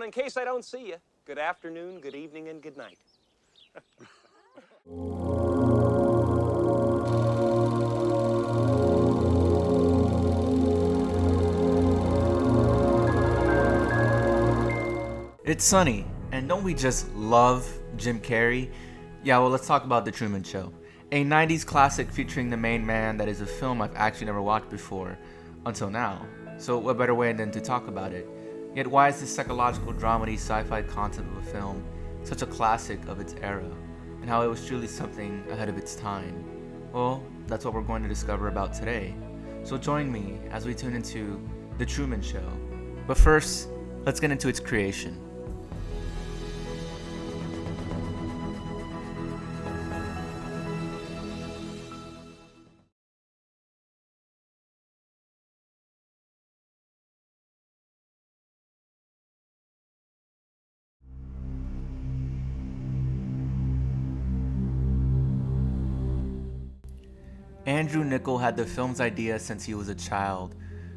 in case I don't see you, good afternoon, good evening, and good night. It's Sunny, and don't we just love Jim Carrey? Yeah, well, let's talk about The Truman Show, a 90s classic featuring the main man that is a film I've actually never watched before, until now. So what better way than to talk about it? Yet why is this psychological dramedy sci-fi concept of a film such a classic of its era, and how it was truly something ahead of its time? Well, that's what we're going to discover about today. So join me as we tune into The Truman Show. But first, let's get into its creation. Andrew Niccol had the film's idea since he was a child.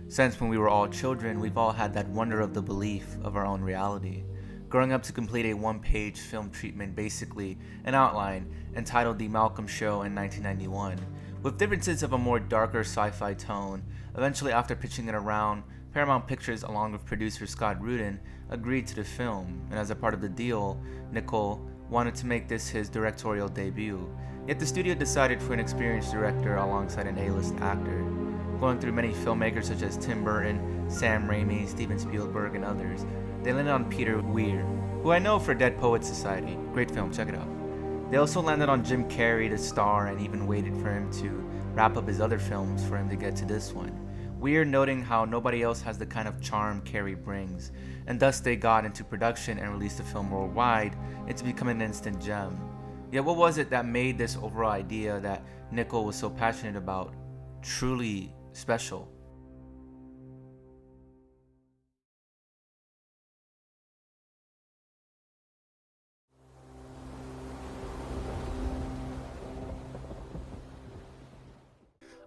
Since when we were all children, we've all had that wonder of the belief of our own reality. Growing up to complete a one-page film treatment, basically an outline, entitled The Malcolm Show in 1991, with differences of a more darker sci-fi tone. Eventually, after pitching it around, Paramount Pictures, along with producer Scott Rudin, agreed to the film, and as a part of the deal, Niccol wanted to make this his directorial debut. Yet the studio decided for an experienced director alongside an A-list actor. Going through many filmmakers such as Tim Burton, Sam Raimi, Steven Spielberg, and others, they landed on Peter Weir, who I know for Dead Poets Society. Great film, check it out. They also landed on Jim Carrey to star and even waited for him to wrap up his other films for him to get to this one. Weir noting how nobody else has the kind of charm Carrey brings, and thus they got into production and released the film worldwide into becoming an instant gem. Yet what was it that made this overall idea that Niccol was so passionate about truly special?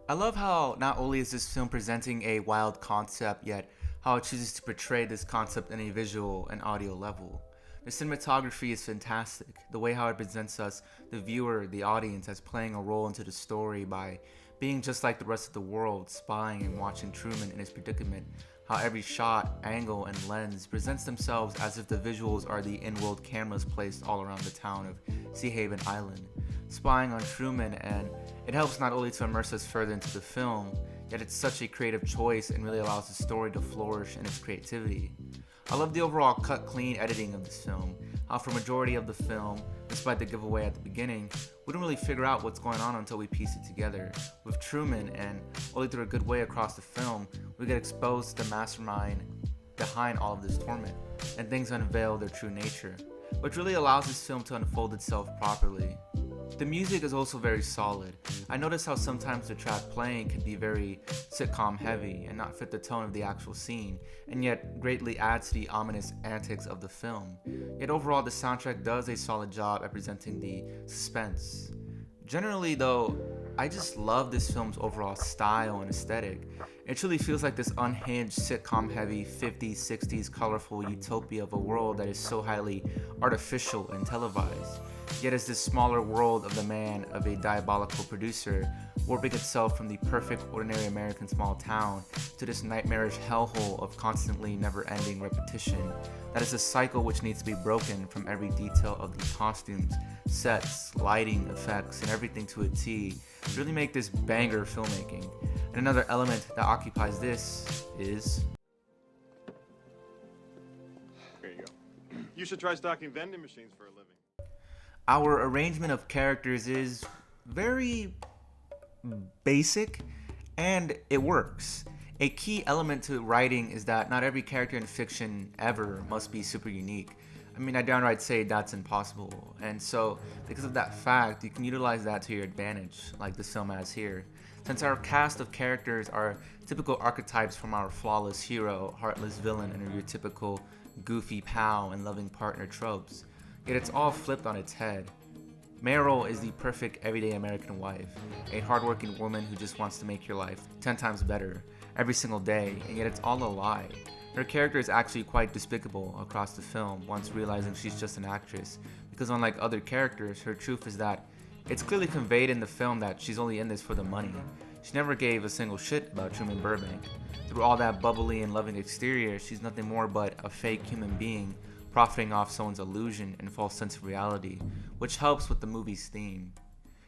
I love how not only is this film presenting a wild concept, yet how it chooses to portray this concept on a visual and audio level. The cinematography is fantastic, the way how it presents us, the viewer, the audience, as playing a role into the story by being just like the rest of the world, spying and watching Truman in his predicament, how every shot, angle, and lens presents themselves as if the visuals are the in-world cameras placed all around the town of Sea Haven Island, spying on Truman, and it helps not only to immerse us further into the film, yet it's such a creative choice and really allows the story to flourish in its creativity. I love the overall cut clean editing of this film, how for majority of the film, despite the giveaway at the beginning, we don't really figure out what's going on until we piece it together. With Truman, and only through a good way across the film, we get exposed to the mastermind behind all of this torment, and things unveil their true nature, which really allows this film to unfold itself properly. The music is also very solid. I notice how sometimes the track playing can be very sitcom heavy and not fit the tone of the actual scene, and yet greatly adds to the ominous antics of the film. Yet overall, the soundtrack does a solid job at presenting the suspense. Generally though, I just love this film's overall style and aesthetic. It truly feels like this unhinged, sitcom-heavy, 50s, 60s colorful utopia of a world that is so highly artificial and televised. Yet as this smaller world of the man of a diabolical producer, warping itself from the perfect ordinary American small town to this nightmarish hellhole of constantly never-ending repetition, that is a cycle which needs to be broken from every detail of the costumes, sets, lighting, effects, and everything to a T to really make this banger filmmaking. And another element that occupies this is... There you go. You should try stocking vending machines for a living. Our arrangement of characters is very basic, and it works. A key element to writing is that not every character in fiction ever must be super unique. I mean, I downright say that's impossible. And so, because of that fact, you can utilize that to your advantage, like this film has here. Since our cast of characters are typical archetypes from our flawless hero, heartless villain, and your typical goofy pal and loving partner tropes, yet it's all flipped on its head. Meryl is the perfect everyday American wife, a hardworking woman who just wants to make your life 10 times better every single day, and yet it's all a lie. Her character is actually quite despicable across the film once realizing she's just an actress, because unlike other characters, her truth is that it's clearly conveyed in the film that she's only in this for the money. She never gave a single shit about Truman Burbank. Through all that bubbly and loving exterior, she's nothing more but a fake human being profiting off someone's illusion and false sense of reality, which helps with the movie's theme.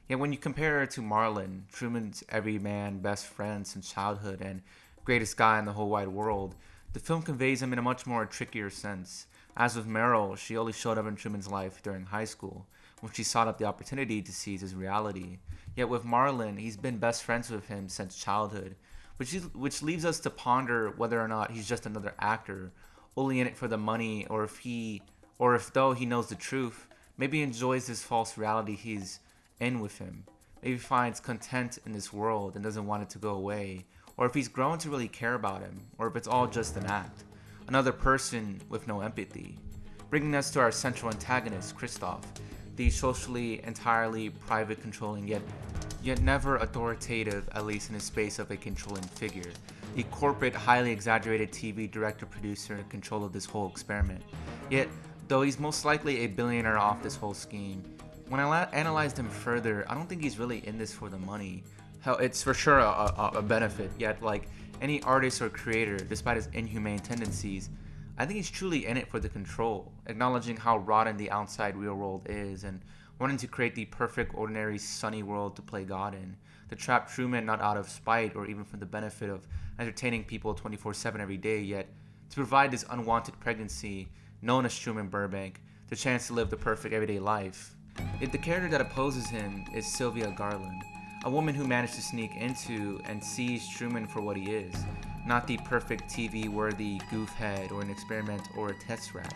Yet when you compare her to Marlon, Truman's everyman best friend since childhood and greatest guy in the whole wide world, the film conveys him in a much more trickier sense. As with Meryl, she only showed up in Truman's life during high school, when she sought out the opportunity to seize his reality. Yet with Marlon, he's been best friends with him since childhood, which leaves us to ponder whether or not he's just another actor, only in it for the money, or if though he knows the truth, maybe he enjoys this false reality he's in with him. Maybe finds content in this world and doesn't want it to go away, or if he's grown to really care about him, or if it's all just an act. Another person with no empathy. Bringing us to our central antagonist, Christoph, the socially entirely private, controlling, yet never authoritative, at least in the space of a controlling figure. The corporate, highly exaggerated TV director, producer in control of this whole experiment. Yet, though he's most likely a billionaire off this whole scheme, when I analyzed him further, I don't think he's really in this for the money. Hell, it's for sure a benefit, yet like any artist or creator, despite his inhumane tendencies, I think he's truly in it for the control, acknowledging how rotten the outside real world is and wanting to create the perfect, ordinary, sunny world to play God in, to trap Truman not out of spite or even for the benefit of entertaining people 24/7 every day, yet to provide this unwanted pregnancy, known as Truman Burbank, the chance to live the perfect everyday life. Yet the character that opposes him is Sylvia Garland, a woman who managed to sneak into and sees Truman for what he is, not the perfect TV-worthy goofhead or an experiment or a test rat,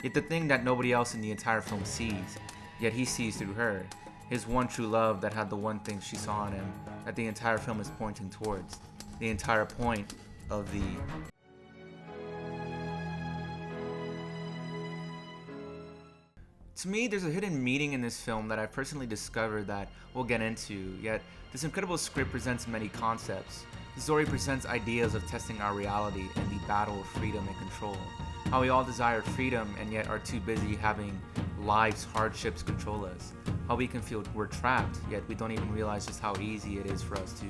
yet the thing that nobody else in the entire film sees, yet he sees through her, his one true love that had the one thing she saw in him that the entire film is pointing towards, the entire point of the... To me, there's a hidden meaning in this film that I personally discovered that we'll get into, yet this incredible script presents many concepts. The story presents ideas of testing our reality and the battle of freedom and control. How we all desire freedom and yet are too busy having life's hardships control us. How we can feel we're trapped, yet we don't even realize just how easy it is for us to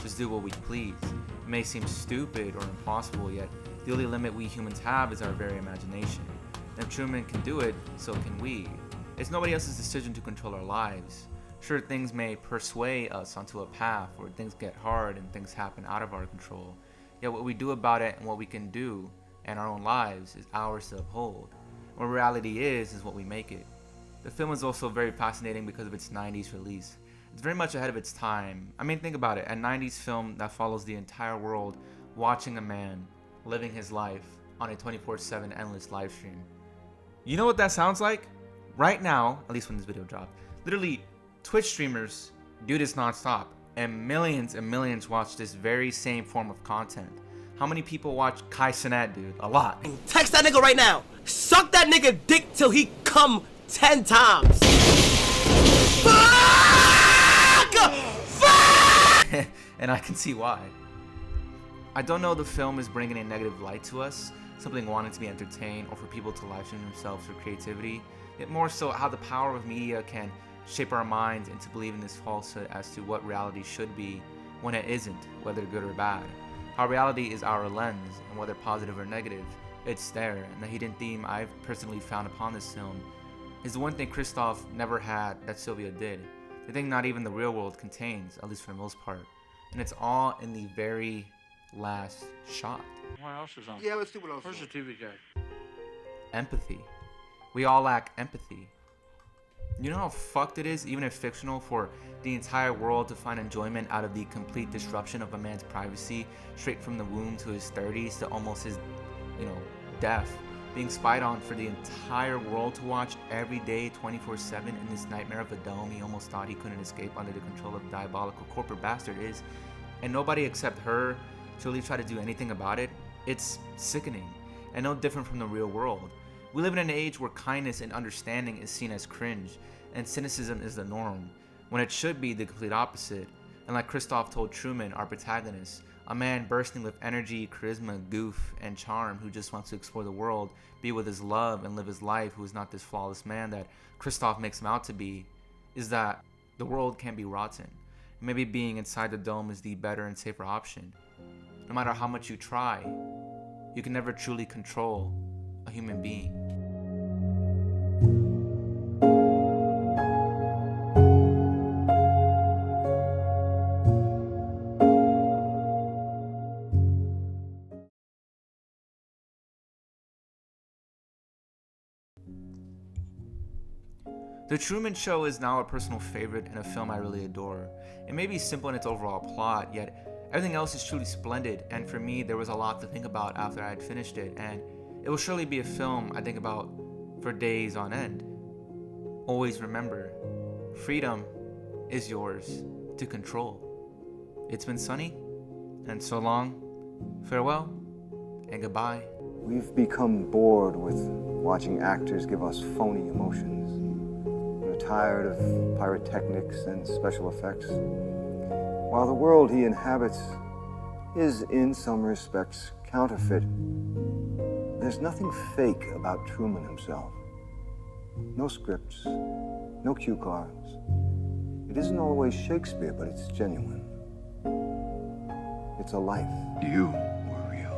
just do what we please. It may seem stupid or impossible, yet the only limit we humans have is our very imagination. And if Truman can do it, so can we. It's nobody else's decision to control our lives. Sure, things may persuade us onto a path where things get hard and things happen out of our control. Yet what we do about it and what we can do in our own lives is ours to uphold. What reality is what we make it. The film is also very fascinating because of its 90s release. It's very much ahead of its time. I mean, think about it, a 90s film that follows the entire world watching a man living his life on a 24/7 endless live stream. You know what that sounds like? Right now, at least when this video dropped, literally Twitch streamers do this nonstop, and millions watch this very same form of content. How many people watch Kai Cenat, dude? A lot. Text that nigga right now. Suck that nigga dick till he come 10 times. Fuck! And I can see why. I don't know if the film is bringing a negative light to us, something wanting to be entertained or for people to live stream themselves for creativity. Yet more so how the power of media can shape our minds into believing this falsehood as to what reality should be when it isn't, whether good or bad. How reality is our lens, and whether positive or negative, it's there. And the hidden theme I've personally found upon this film is the one thing Christoph never had that Sylvia did. The thing not even the real world contains, at least for the most part. And it's all in the very last shot. What else is on? Yeah, let's see what else. Where's the TV guy? Empathy. We all lack empathy. You know how fucked it is, even if fictional, for the entire world to find enjoyment out of the complete disruption of a man's privacy, straight from the womb to his 30s to almost his, death, being spied on for the entire world to watch every day 24/7 in this nightmare of a dome he almost thought he couldn't escape under the control of the diabolical corporate bastard is, and nobody except her to really try to do anything about it. It's sickening, and no different from the real world. We live in an age where kindness and understanding is seen as cringe, and cynicism is the norm, when it should be the complete opposite. And like Christoph told Truman, our protagonist, A man bursting with energy, charisma, goof, and charm who just wants to explore the world, be with his love, and live his life, who is not this flawless man that Christoph makes him out to be, is that the world can be rotten. Maybe being inside the dome is the better and safer option. No matter how much you try, you can never truly control a human being. The Truman Show is now a personal favorite and a film I really adore. It may be simple in its overall plot, yet everything else is truly splendid, and for me there was a lot to think about after I had finished it, and it will surely be a film I think about for days on end. Always remember, freedom is yours to control. It's been Sunny, and so long, farewell, and goodbye. We've become bored with watching actors give us phony emotions. We're tired of pyrotechnics and special effects. While the world he inhabits is in some respects counterfeit, there's nothing fake about Truman himself. No scripts, no cue cards. It isn't always Shakespeare, but it's genuine. It's a life. You were real.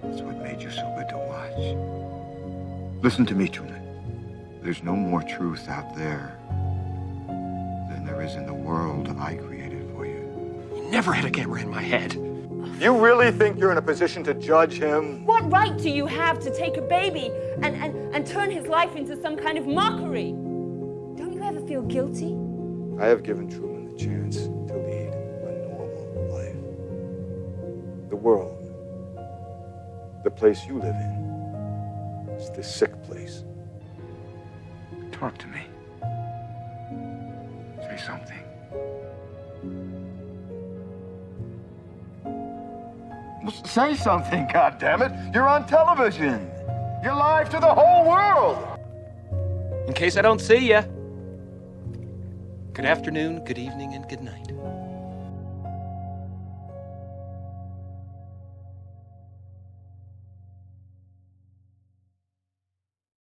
That's what made you so good to watch. Listen to me, Truman. There's no more truth out there than there is in the world I created for you. You never had a camera in my head. You really think you're in a position to judge him? What right do you have to take a baby and turn his life into some kind of mockery? Don't you ever feel guilty? I have given Truman the chance to lead a normal life. The world, the place you live in, is the sick place. Talk to me. Say something. Say something, goddammit! You're on television! You're live to the whole world! In case I don't see ya. Good afternoon, good evening, and good night.